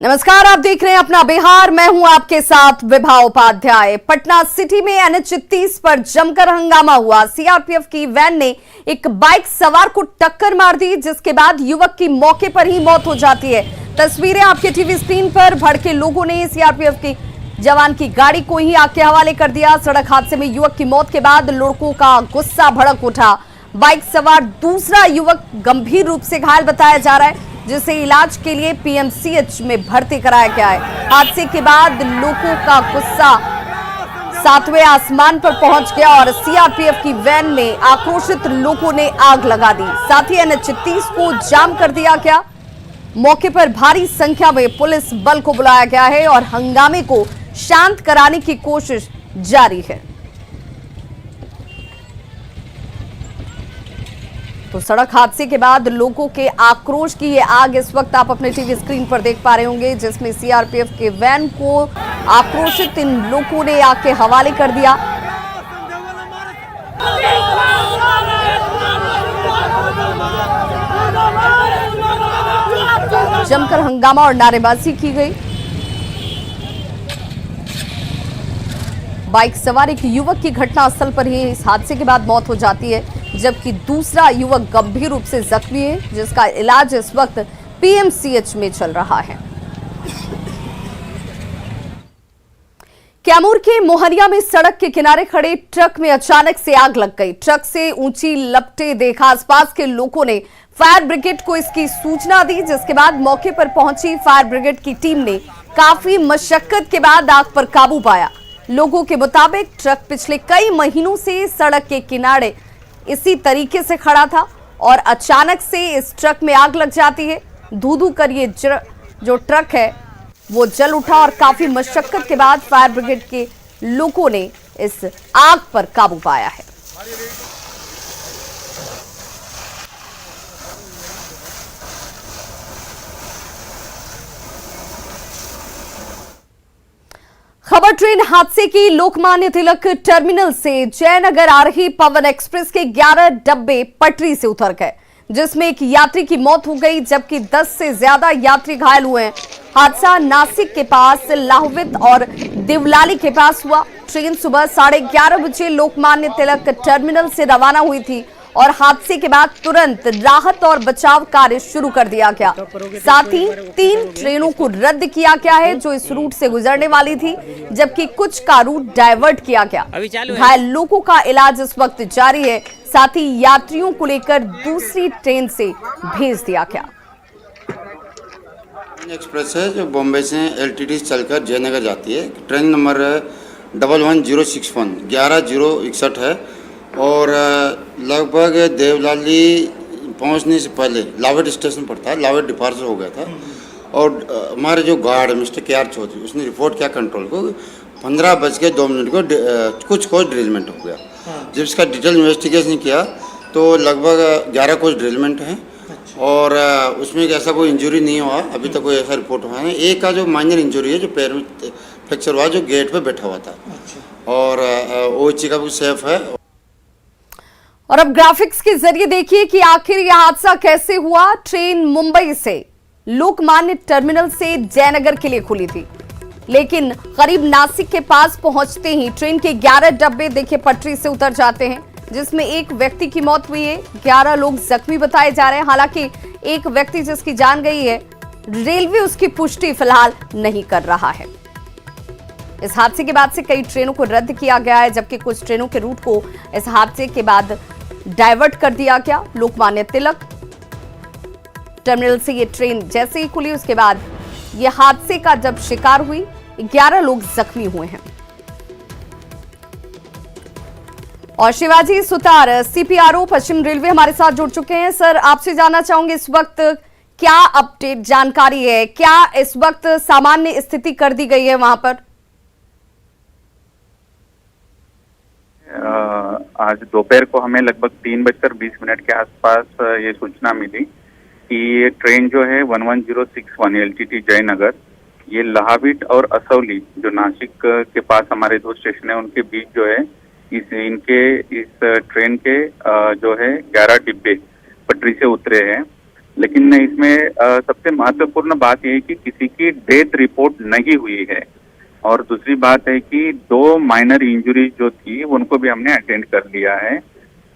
नमस्कार, आप देख रहे हैं अपना बिहार। मैं हूं आपके साथ विभा उपाध्याय। पटना सिटी में NH 30 पर जमकर हंगामा हुआ। सीआरपीएफ की वैन ने एक बाइक सवार को टक्कर मार दी, जिसके बाद युवक की मौके पर ही मौत हो जाती है। तस्वीरें आपके टीवी स्क्रीन पर। भड़के लोगों ने सीआरपीएफ की जवान की गाड़ी को ही आग के हवाले कर दिया। सड़क हादसे में युवक की मौत के बाद लड़कों का गुस्सा भड़क उठा। बाइक सवार दूसरा युवक गंभीर रूप से घायल बताया जा रहा है, जिसे इलाज के लिए पीएमसीएच में भर्ती कराया गया है। हादसे के बाद लोगों का गुस्सा सातवें आसमान पर पहुंच गया और सीआरपीएफ की वैन में आक्रोशित लोगों ने आग लगा दी। साथ ही NH 30 को जाम कर दिया गया। मौके पर भारी संख्या में पुलिस बल को बुलाया गया है और हंगामे को शांत कराने की कोशिश जारी है। तो सड़क हादसे के बाद लोगों के आक्रोश की ये आग इस वक्त आप अपने टीवी स्क्रीन पर देख पा रहे होंगे, जिसमें सीआरपीएफ के वैन को आक्रोशित इन लोगों ने आग के हवाले कर दिया। जमकर हंगामा और नारेबाजी की गई। बाइक सवार एक युवक की घटनास्थल पर ही इस हादसे के बाद मौत हो जाती है, जबकि दूसरा युवक गंभीर रूप से जख्मी है, जिसका इलाज इस वक्त पीएमसीएच में चल रहा है। कैमूर के मोहनिया में सड़क के किनारे खड़े ट्रक में अचानक से आग लग गई। ट्रक से ऊंची लपटें देख आसपास के लोगों ने फायर ब्रिगेड को इसकी सूचना दी, जिसके बाद मौके पर पहुंची फायर ब्रिगेड की टीम ने काफी मशक्कत के बाद आग पर काबू पाया। लोगों के मुताबिक ट्रक पिछले कई महीनों से सड़क के किनारे इसी तरीके से खड़ा था और अचानक से इस ट्रक में आग लग जाती है। धू-धू कर ये जो ट्रक है वो जल उठा और काफी मशक्कत के बाद फायर ब्रिगेड के लोगों ने इस आग पर काबू पाया है। खबर ट्रेन हादसे की। लोकमान्य तिलक टर्मिनल से जयनगर आ रही पवन एक्सप्रेस के 11 डब्बे पटरी से उतर गए, जिसमें एक यात्री की मौत हो गई, जबकि 10 से ज्यादा यात्री घायल हुए हैं। हादसा नासिक के पास लाहौवित और दिवलाली के पास हुआ। ट्रेन सुबह 11:30 बजे लोकमान्य तिलक टर्मिनल से रवाना हुई थी और हादसे के बाद तुरंत राहत और बचाव कार्य शुरू कर दिया गया। साथ ही 3 ट्रेनों को रद्द किया गया है जो इस रूट से गुजरने वाली थी, जबकि कुछ का रूट डायवर्ट किया गया। घायल लोगों का इलाज इस वक्त जारी है। साथ ही यात्रियों को लेकर दूसरी ट्रेन से भेज दिया गया। एक्सप्रेस है जो बॉम्बे से LTT चलकर जयनगर जाती है। ट्रेन नंबर 11061 11061 है और लगभग देवलाली पहुंचने से पहले लावेट स्टेशन पर था। लावेट डिपार्चर हो गया था और हमारे जो गार्ड मिस्टर KR चौधरी उसने रिपोर्ट किया कंट्रोल को 15:02 को कुछ कोच ड्रिलमेंट हो गया। जब इसका डिटेल इन्वेस्टिगेशन किया तो लगभग 11 कोच ड्रिलमेंट हैं और उसमें ऐसा कोई इंजरी नहीं हुआ। अभी तक कोई ऐसा रिपोर्ट हुआ है। एक का जो माइनर इंजरी है, जो पैर में फ्रैक्चर हुआ, जो गेट पे बैठा हुआ था और वो चीज का भी सेफ है। और अब ग्राफिक्स के जरिए देखिए कि आखिर यह हादसा कैसे हुआ। ट्रेन मुंबई से लोकमान्य टर्मिनल से जयनगर के लिए खुली थी, लेकिन करीब नासिक के पास पहुंचते ही ट्रेन के 11 डब्बे देखिए पटरी से उतर जाते हैं, जिसमें एक व्यक्ति की मौत हुई है। 11 लोग जख्मी बताए जा रहे हैं। हालांकि एक व्यक्ति जिसकी जान गई है, रेलवे उसकी पुष्टि फिलहाल नहीं कर रहा है। इस हादसे के बाद से कई ट्रेनों को रद्द किया गया है, जबकि कुछ ट्रेनों के रूट को इस हादसे के बाद डायवर्ट कर दिया गया। लोकमान्य तिलक टर्मिनल से ये ट्रेन जैसे ही खुली, उसके बाद ये हादसे का जब शिकार हुई, 11 लोग जख्मी हुए हैं। और शिवाजी सुतार CPRO पश्चिम रेलवे हमारे साथ जुड़ चुके हैं। सर, आपसे जानना चाहूंगे इस वक्त क्या अपडेट जानकारी है, क्या इस वक्त सामान्य स्थिति कर दी गई है वहां पर? आज दोपहर को हमें लगभग 3:20 के आसपास ये सूचना मिली कि ये ट्रेन जो है 11061 LTT जयनगर, ये लाहौविट और असौली जो नासिक के पास हमारे 2 स्टेशन है उनके बीच जो है इस ट्रेन के जो है 11 डिब्बे पटरी से उतरे हैं। लेकिन इसमें सबसे महत्वपूर्ण बात यह है कि किसी की डेथ रिपोर्ट नहीं हुई है। और दूसरी बात है कि 2 माइनर इंजरीज जो थी उनको भी हमने अटेंड कर लिया है।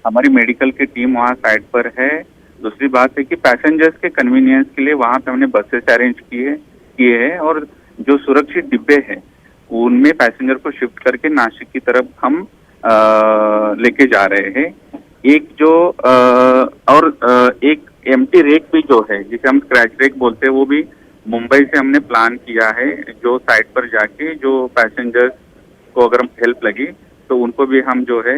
हमारी मेडिकल की टीम वहाँ साइट पर है। दूसरी बात है कि पैसेंजर्स के कन्वीनियंस के लिए वहाँ पे हमने बसेस अरेंज किए हैं और जो सुरक्षित डिब्बे हैं उनमें पैसेंजर को शिफ्ट करके नासिक की तरफ हम लेके जा रहे हैं। एक एम्प्टी रेक भी जो है जिसे हम स्क्रैच रेक बोलते हैं वो भी मुंबई से हमने प्लान किया है, जो साइट पर जाके जो पैसेंजर्स को अगर हेल्प लगी तो उनको भी हम जो है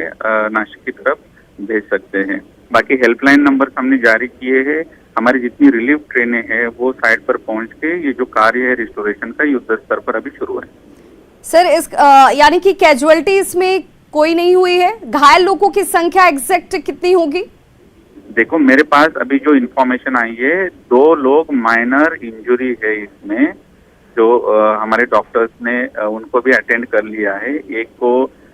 नासिक की तरफ भेज सकते हैं। बाकी हेल्पलाइन नंबर हमने जारी किए हैं। हमारी जितनी रिलीफ ट्रेनें हैं वो साइट पर पहुंच के ये जो कार्य है रिस्टोरेशन का युद्ध स्तर पर अभी शुरू है। सर इस यानी कि कैजुअलिटीज में कोई नहीं हुई है, घायल लोगों की संख्या एग्जैक्ट कितनी होगी? देखो मेरे पास अभी जो इन्फॉर्मेशन आई है 2 लोग माइनर इंजरी है इसमें, जो हमारे डॉक्टर्स ने उनको भी अटेंड कर लिया है। एक को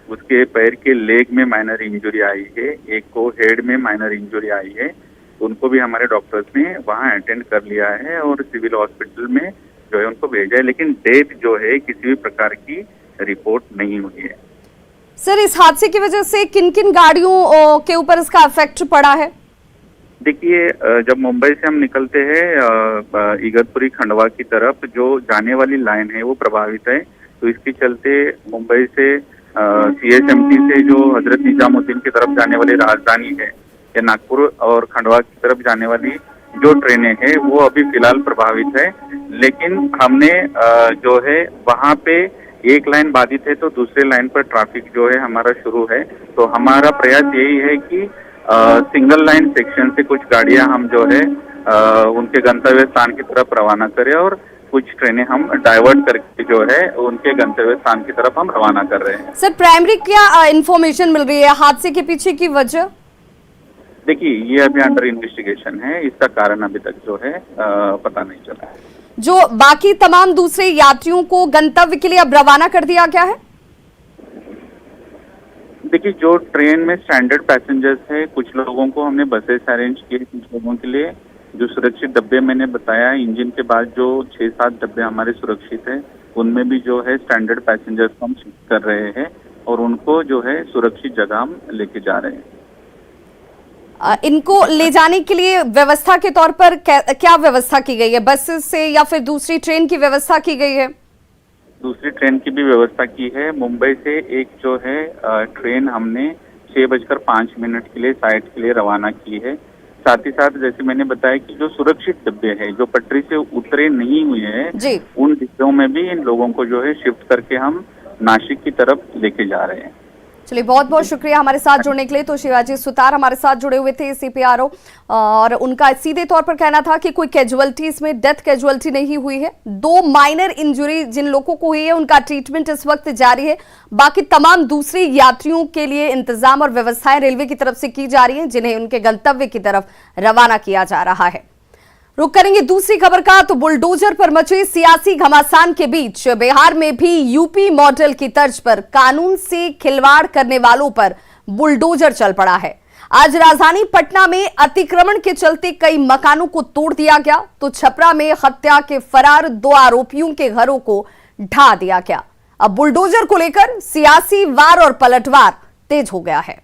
उसके पैर के लेग में माइनर इंजरी आई है, एक को हेड में माइनर इंजरी आई है। उनको भी हमारे डॉक्टर्स ने वहाँ अटेंड कर लिया है और सिविल हॉस्पिटल में जो है उनको भेजा है, लेकिन डेथ जो है किसी भी प्रकार की रिपोर्ट नहीं हुई है। सर इस हादसे की वजह से किन किन गाड़ियों के ऊपर इसका इफेक्ट पड़ा है? देखिए जब मुंबई से हम निकलते हैं इगतपुरी खंडवा की तरफ जो जाने वाली लाइन है वो प्रभावित है, तो इसके चलते मुंबई से CHMT से जो हजरत निजामुद्दीन की तरफ जाने वाली राजधानी है या नागपुर और खंडवा की तरफ जाने वाली जो ट्रेनें हैं वो अभी फिलहाल प्रभावित है। लेकिन हमने जो है वहाँ पे एक लाइन बाधित है तो दूसरे लाइन पर ट्रैफिक जो है हमारा शुरू है। तो हमारा प्रयास यही है कि सिंगल लाइन सेक्शन से कुछ गाड़ियां हम जो है उनके गंतव्य स्थान की तरफ रवाना करें और कुछ ट्रेनें हम डाइवर्ट करके जो है उनके गंतव्य स्थान की तरफ हम रवाना कर रहे हैं। सर प्राइमरी क्या इंफॉर्मेशन मिल रही है हादसे के पीछे की वजह? देखिए ये अभी अंडर इन्वेस्टिगेशन है, इसका कारण अभी तक जो है पता नहीं चला है। जो बाकी तमाम दूसरे यात्रियों को गंतव्य के लिए अब रवाना कर दिया गया है? देखिए जो ट्रेन में स्टैंडर्ड पैसेंजर्स है, कुछ लोगों को हमने बसेस अरेंज किए, कुछ लोगों के लिए जो सुरक्षित डब्बे मैंने बताया, इंजन के बाद जो 6-7 डब्बे हमारे सुरक्षित है उनमें भी जो है स्टैंडर्ड पैसेंजर्स हम शिफ्ट कर रहे हैं और उनको जो है सुरक्षित जगह हम लेके जा रहे हैं। इनको ले जाने के लिए व्यवस्था के तौर पर क्या व्यवस्था की गई है? बस से या फिर दूसरी ट्रेन की व्यवस्था की गई है? दूसरी ट्रेन की भी व्यवस्था की है। मुंबई से एक जो है ट्रेन हमने 6:05 के लिए साइट के लिए रवाना की है। साथ ही साथ जैसे मैंने बताया कि जो सुरक्षित डिब्बे हैं जो पटरी से उतरे नहीं हुए हैं उन डिब्बों में भी इन लोगों को जो है शिफ्ट करके हम नासिक की तरफ लेके जा रहे हैं। चलिए बहुत बहुत शुक्रिया हमारे साथ जुड़ने के लिए। तो शिवाजी सुतार हमारे साथ जुड़े हुए थे CPRO और उनका सीधे तौर पर कहना था कि कोई कैजुअलिटीज में डेथ कैजुअलिटी नहीं हुई है। 2 माइनर इंजरी जिन लोगों को हुई है उनका ट्रीटमेंट इस वक्त जारी है। बाकी तमाम दूसरे यात्रियों के लिए इंतजाम और व्यवस्थाएं रेलवे की तरफ से की जा रही हैं जिन्हें उनके गंतव्य की तरफ रवाना किया जा रहा है। रुक करेंगे दूसरी खबर का। तो बुलडोजर पर मचे सियासी घमासान के बीच बिहार में भी यूपी मॉडल की तर्ज पर कानून से खिलवाड़ करने वालों पर बुलडोजर चल पड़ा है। आज राजधानी पटना में अतिक्रमण के चलते कई मकानों को तोड़ दिया गया तो छपरा में हत्या के फरार 2 आरोपियों के घरों को ढा दिया गया। अब बुलडोजर को लेकर सियासी वार और पलटवार तेज हो गया है।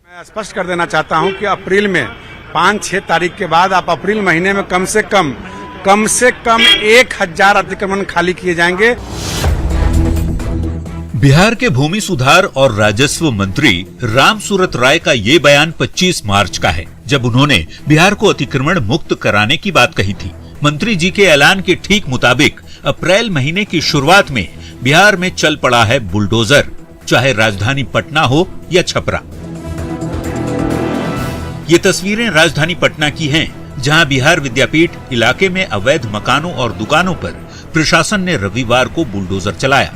मैं स्पष्ट कर देना चाहता हूं कि अप्रैल में 5-6 तारीख के बाद आप अप्रैल महीने में कम से कम 1000 अतिक्रमण खाली किए जाएंगे। बिहार के भूमि सुधार और राजस्व मंत्री राम सूरत राय का ये बयान 25 मार्च का है, जब उन्होंने बिहार को अतिक्रमण मुक्त कराने की बात कही थी। मंत्री जी के ऐलान के ठीक मुताबिक अप्रैल महीने की शुरुआत में बिहार में चल पड़ा है बुलडोजर, चाहे राजधानी पटना हो या छपरा। ये तस्वीरें राजधानी पटना की हैं, जहां बिहार विद्यापीठ इलाके में अवैध मकानों और दुकानों पर प्रशासन ने रविवार को बुलडोजर चलाया।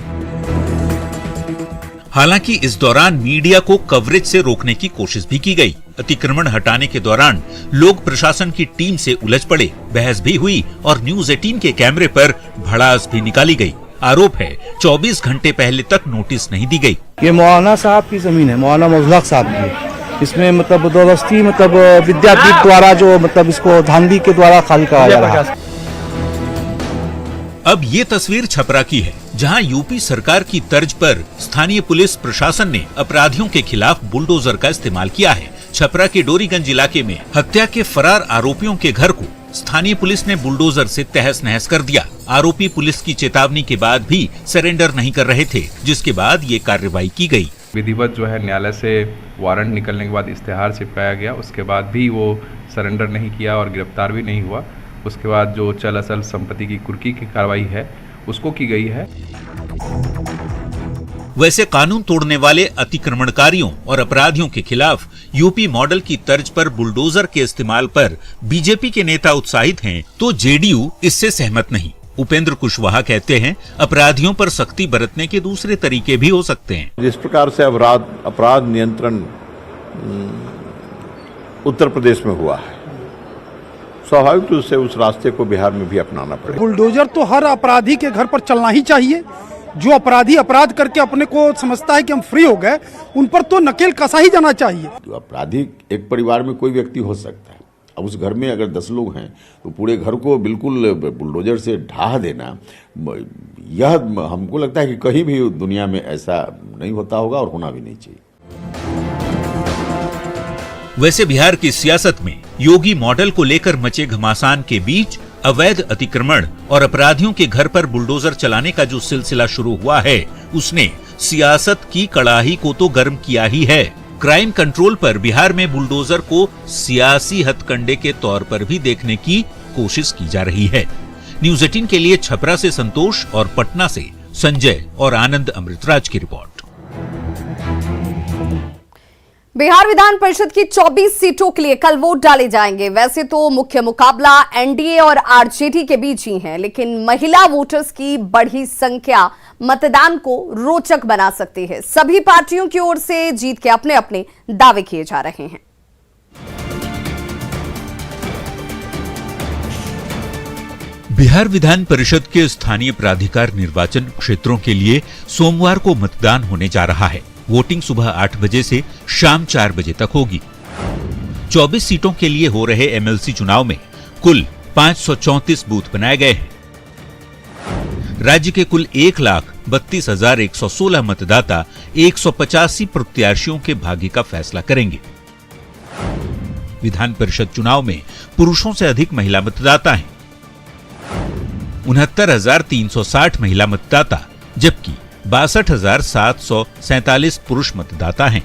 हालांकि इस दौरान मीडिया को कवरेज से रोकने की कोशिश भी की गई। अतिक्रमण हटाने के दौरान लोग प्रशासन की टीम से उलझ पड़े, बहस भी हुई और न्यूज 18 के कैमरे पर भड़ास भी निकाली गई। आरोप है 24 घंटे पहले तक नोटिस नहीं दी गई। ये मौलाना साहब की जमीन है, मौलाना मुजलक साहब की। इसमें मतलब दौलस्ती मतलब विद्यापीठ द्वारा जो मतलब इसको धांधली के द्वारा खाली कराया जा रहा है। अब ये तस्वीर छपरा की है, जहां यूपी सरकार की तर्ज पर स्थानीय पुलिस प्रशासन ने अपराधियों के खिलाफ बुलडोजर का इस्तेमाल किया है। छपरा के डोरीगंज इलाके में हत्या के फरार आरोपियों के घर को स्थानीय पुलिस ने बुलडोजर से तहस नहस कर दिया। आरोपी पुलिस की चेतावनी के बाद भी सरेंडर नहीं कर रहे थे, जिसके बाद ये कार्रवाई की गई। विधिवत जो है न्यायालय से वारंट निकलने के बाद इश्तेहार चिपकाया गया, उसके बाद भी वो सरेंडर नहीं किया और गिरफ्तार भी नहीं हुआ। उसके बाद जो चल असल संपत्ति की कुर्की की कार्रवाई है उसको की गई है। वैसे कानून तोड़ने वाले अतिक्रमणकारियों और अपराधियों के खिलाफ यूपी मॉडल की तर्ज पर बुलडोजर के इस्तेमाल पर बीजेपी के नेता उत्साहित हैं, तो जेडीयू इससे सहमत नहीं। उपेंद्र कुशवाहा कहते हैं, अपराधियों पर सख्ती बरतने के दूसरे तरीके भी हो सकते हैं। जिस प्रकार से अपराध नियंत्रण उत्तर प्रदेश में हुआ है, स्वाभाविक रूप से उस रास्ते को बिहार में भी अपनाना पड़ेगा। बुलडोजर तो हर अपराधी के घर पर चलना ही चाहिए। जो अपराधी अपराध करके अपने को समझता है कि हम फ्री हो गए, उन पर तो नकेल कसा ही जाना चाहिए। अपराधी एक परिवार में कोई व्यक्ति हो सकता है, अब उस घर में अगर 10 लोग हैं तो पूरे घर को बिल्कुल बुलडोजर से ढहा देना, यह हमको लगता है कि कहीं भी दुनिया में ऐसा नहीं होता होगा और होना भी नहीं चाहिए। वैसे बिहार की सियासत में योगी मॉडल को लेकर मचे घमासान के बीच अवैध अतिक्रमण और अपराधियों के घर पर बुलडोजर चलाने का जो सिलसिला शुरू हुआ है, उसने सियासत की कड़ाही को तो गर्म किया ही है। क्राइम कंट्रोल पर बिहार में बुलडोजर को सियासी हथकंडे के तौर पर भी देखने की कोशिश की जा रही है। न्यूज़ 18 के लिए छपरा से संतोष और पटना से संजय और आनंद अमृतराज की रिपोर्ट। बिहार विधान परिषद की 24 सीटों के लिए कल वोट डाले जाएंगे। वैसे तो मुख्य मुकाबला एनडीए और आरजेडी के बीच ही है, लेकिन महिला वोटर्स की बढ़ी संख्या मतदान को रोचक बना सकती है। सभी पार्टियों की ओर से जीत के अपने अपने दावे किए जा रहे हैं। बिहार विधान परिषद के स्थानीय प्राधिकार निर्वाचन क्षेत्रों के लिए सोमवार को मतदान होने जा रहा है। वोटिंग सुबह 8 बजे से शाम 4 बजे तक होगी। 24 सीटों के लिए हो रहे एमएलसी चुनाव में कुल 534 बूथ बनाए गए हैं। राज्य के कुल 1,32,116 मतदाता 185 प्रत्याशियों के भाग्य का फैसला करेंगे। विधान परिषद चुनाव में पुरुषों से अधिक महिला मतदाता हैं। 69,360 महिला मतदाता जबकि 62,747 पुरुष मतदाता हैं।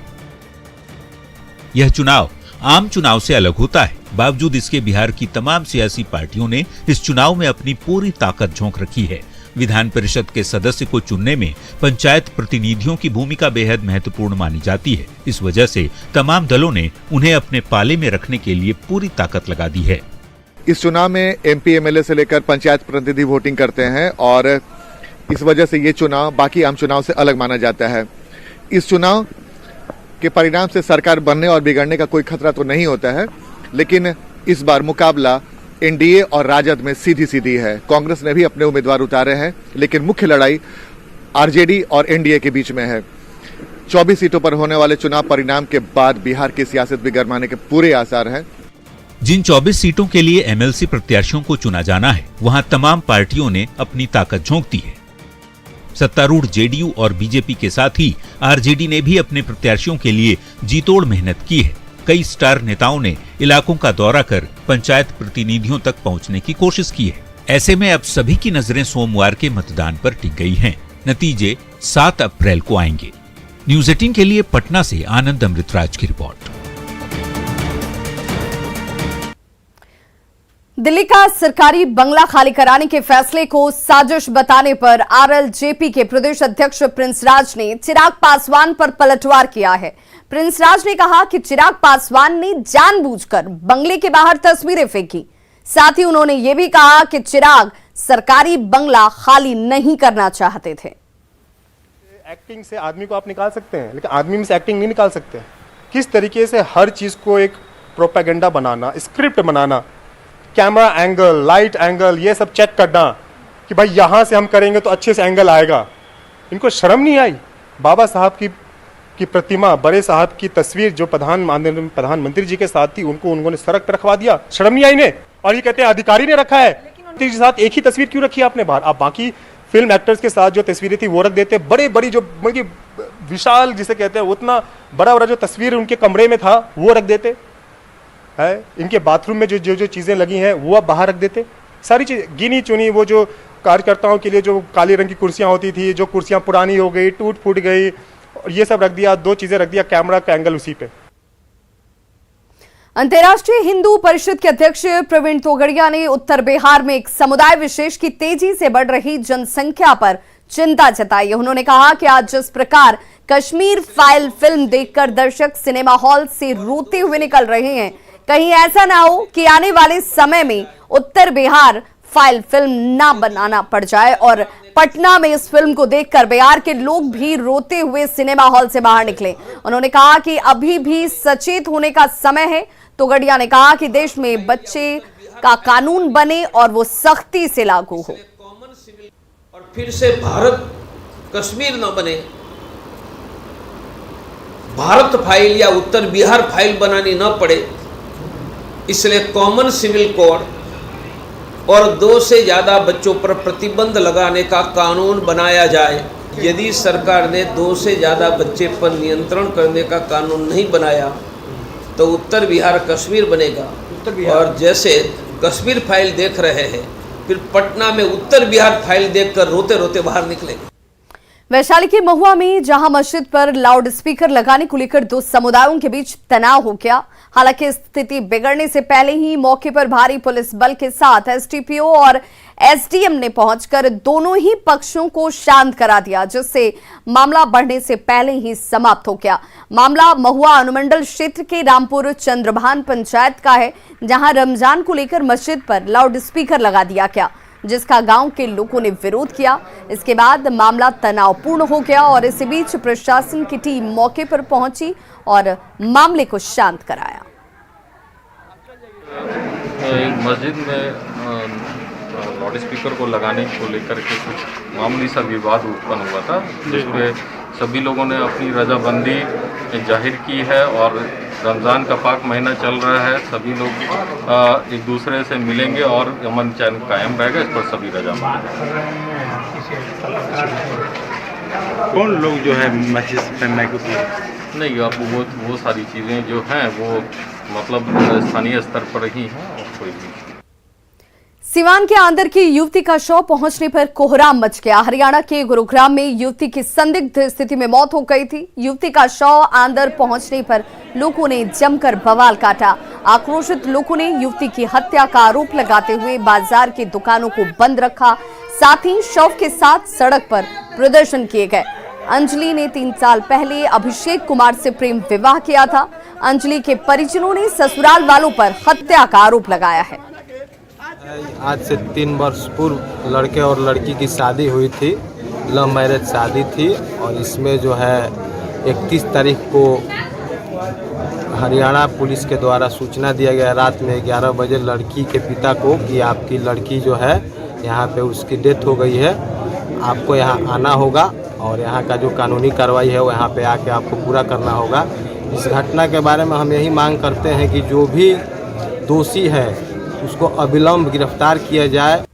यह चुनाव आम चुनाव से अलग होता है। बावजूद इसके बिहार की तमाम सियासी पार्टियों ने इस चुनाव में अपनी पूरी ताकत झोंक रखी है। विधान परिषद के सदस्य को चुनने में पंचायत प्रतिनिधियों की भूमिका बेहद महत्वपूर्ण मानी जाती है। इस वजह से तमाम दलों ने उन्हें अपने पाले में रखने के लिए पूरी ताकत लगा दी है। इस चुनाव में एमपी एमएलए से लेकर पंचायत प्रतिनिधि वोटिंग करते हैं और इस वजह से ये चुनाव बाकी आम चुनाव से अलग माना जाता है। इस चुनाव के परिणाम से सरकार बनने और बिगड़ने का कोई खतरा तो नहीं होता है, लेकिन इस बार मुकाबला एनडीए और राजद में सीधी सीधी है। कांग्रेस ने भी अपने उम्मीदवार उतारे हैं, लेकिन मुख्य लड़ाई आरजेडी और एनडीए के बीच में है। 24 सीटों पर होने वाले चुनाव परिणाम के बाद बिहार की सियासत भी गरमाने के पूरे आसार हैं। जिन 24 सीटों के लिए एमएलसी प्रत्याशियों को चुना जाना है, वहां तमाम पार्टियों ने अपनी ताकत झोंक दी है। सत्तारूढ़ जेडीयू और बीजेपी के साथ ही आरजेडी ने भी अपने प्रत्याशियों के लिए जीतोड़ मेहनत की है। कई स्टार नेताओं ने इलाकों का दौरा कर पंचायत प्रतिनिधियों तक पहुंचने की कोशिश की है। ऐसे में अब सभी की नजरें सोमवार के मतदान पर टिक गई हैं। नतीजे 7 अप्रैल को आएंगे। न्यूज़ 18 के लिए पटना से आनंद अमृतराज की रिपोर्ट। दिल्ली का सरकारी बंगला खाली कराने के फैसले को साजिश बताने पर आरएलजेपी के प्रदेश अध्यक्ष प्रिंस राज ने चिराग पासवान पर पलटवार किया है। प्रिंस राज ने कहा कि चिराग पासवान ने जानबूझकर बंगले के बाहर तस्वीरें फेंकी। साथ ही उन्होंने ये भी कहा कि चिराग सरकारी बंगला खाली नहीं करना चाहते थे। एक्टिंग से आदमी को आप निकाल सकते हैं, लेकिन आदमी में से एक्टिंग नहीं निकाल सकते। किस तरीके से हर चीज को एक प्रोपेगेंडा बनाना, स्क्रिप्ट बनाना, कैमरा एंगल, लाइट एंगल, ये सब चेक करना कि भाई यहाँ से हम करेंगे तो अच्छे से एंगल आएगा। इनको शर्म नहीं आई बाबा साहब की प्रतिमा, बड़े साहब की तस्वीर जो प्रधानमंत्री जी के साथ थी, उनको उन्होंने सड़क पर रखवा दिया। शर्म नहीं आई इन्हें? और ये कहते हैं अधिकारी ने रखा है। मंत्री जी के साथ एक ही तस्वीर क्यों रखी आपने बाहर? आप बाकी फिल्म एक्टर्स के साथ जो तस्वीरें थी वो रख देते। बड़ी जो विशाल जिसे कहते हैं उतना बड़ा जो तस्वीर उनके कमरे में था वो रख देते है। इनके बाथरूम में जो चीजें लगी हैं वो आप बाहर रख देते। सारी चीज गिनी चुनी, वो जो कार्यकर्ताओं के लिए जो काले रंग की कुर्सियां होती थी, जो कुर्सियां पुरानी हो गई, टूट फूट गई, और ये सब रख दिया। 2 चीजें रख दिया, कैमरा का एंगल उसी पे। अंतर्राष्ट्रीय हिंदू परिषद के अध्यक्ष प्रवीण तोगड़िया ने उत्तर बिहार में एक समुदाय विशेष की तेजी से बढ़ रही जनसंख्या पर चिंता जताई है। उन्होंने कहा कि आज जिस प्रकार कश्मीर फाइल फिल्म देखकर दर्शक सिनेमा हॉल से रोते हुए निकल रहे हैं, कहीं ऐसा ना हो कि आने वाले समय में उत्तर बिहार फाइल फिल्म ना बनाना पड़ जाए और पटना में इस फिल्म को देखकर बिहार के लोग भी रोते हुए सिनेमा हॉल से बाहर निकले। उन्होंने कहा कि अभी भी सचेत होने का समय है। तोगड़िया ने कहा कि देश में बच्चे का कानून बने और वो सख्ती से लागू हो। और फिर से भारत कश्मीर न बने, भारत फाइल या उत्तर बिहार फाइल बनानी न पड़े, इसलिए कॉमन सिविल कोड और 2 से ज्यादा बच्चों पर प्रतिबंध लगाने का कानून बनाया जाए। यदि सरकार ने 2 से ज्यादा बच्चे पर नियंत्रण करने का कानून नहीं बनाया तो उत्तर बिहार कश्मीर बनेगा। और जैसे कश्मीर फाइल देख रहे हैं, फिर पटना में उत्तर बिहार फाइल देखकर रोते रोते बाहर निकलेंगे। वैशाली के महुआ में जहां मस्जिद पर लाउड स्पीकर लगाने को लेकर 2 समुदायों के बीच तनाव हो गया। हालांकि स्थिति बिगड़ने से पहले ही मौके पर भारी पुलिस बल के साथ एसडीपीओ और एसडीएम ने पहुंचकर दोनों ही पक्षों को शांत करा दिया, जिससे मामला बढ़ने से पहले ही समाप्त हो गया। मामला महुआ अनुमंडल क्षेत्र के रामपुर चंद्रभान पंचायत का है, जहां रमजान को लेकर मस्जिद पर लाउड स्पीकर लगा दिया गया, जिसका गांव के लोगों ने विरोध किया। इसके बाद मामला तनावपूर्ण हो गया और इसी बीच प्रशासन की टीम मौके पर पहुंची और मामले को शांत कराया। मस्जिद में लाउड स्पीकर को लगाने को लेकर के कुछ मामूली सा विवाद उत्पन्न हुआ था, जिसमें सभी लोगों ने अपनी रजामंदी जाहिर की है और रमज़ान का पाक महीना चल रहा है, सभी लोग एक दूसरे से मिलेंगे और अमन चैन कायम रहेगा, इस पर सभी रजामंद। कौन लोग जो है मस्जिद में नहीं, अब वो सारी चीज़ें जो हैं वो मतलब स्थानीय स्तर पर ही हैं और कोई नहीं। सिवान के आंदर की युवती का शव पहुंचने पर कोहराम मच गया। हरियाणा के गुरुग्राम में युवती की संदिग्ध स्थिति में मौत हो गई थी। युवती का शव आंदर पहुंचने पर लोगों ने जमकर बवाल काटा। आक्रोशित लोगों ने युवती की हत्या का आरोप लगाते हुए बाजार की दुकानों को बंद रखा, साथ ही शव के साथ सड़क पर प्रदर्शन किए गए। अंजलि ने 3 साल पहले अभिषेक कुमार से प्रेम विवाह किया था। अंजलि के परिजनों ने ससुराल वालों पर हत्या का आरोप लगाया है। आज से 3 वर्ष पूर्व लड़के और लड़की की शादी हुई थी, लव मैरिज शादी थी, और इसमें जो है 31 तारीख को हरियाणा पुलिस के द्वारा सूचना दिया गया रात में 11 बजे लड़की के पिता को कि आपकी लड़की जो है यहाँ पे उसकी डेथ हो गई है, आपको यहाँ आना होगा और यहाँ का जो कानूनी कार्रवाई है वो यहाँ पे आके आपको पूरा करना होगा। इस घटना के बारे में हम यही मांग करते हैं कि जो भी दोषी है उसको अविलंब गिरफ्तार किया जाए।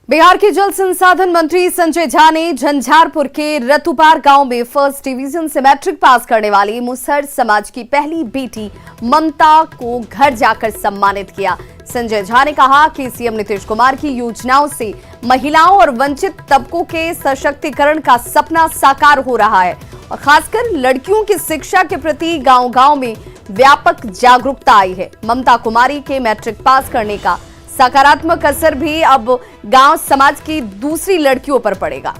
बिहार के जल संसाधन मंत्री संजय झा ने झंझारपुर के रतुपार गांव में फर्स्ट डिवीजन से मैट्रिक पास करने वाली मुसहर समाज की पहली बेटी ममता को घर जाकर सम्मानित किया। संजय झा ने कहा कि सीएम नीतीश कुमार की योजनाओं से महिलाओं और वंचित तबकों के सशक्तिकरण का सपना साकार हो रहा है और खासकर लड़कियों की शिक्षा के प्रति गांव-गांव में व्यापक जागरूकता आई है। ममता कुमारी के मैट्रिक पास करने का सकारात्मक असर भी अब गांव समाज की दूसरी लड़कियों पर पड़ेगा।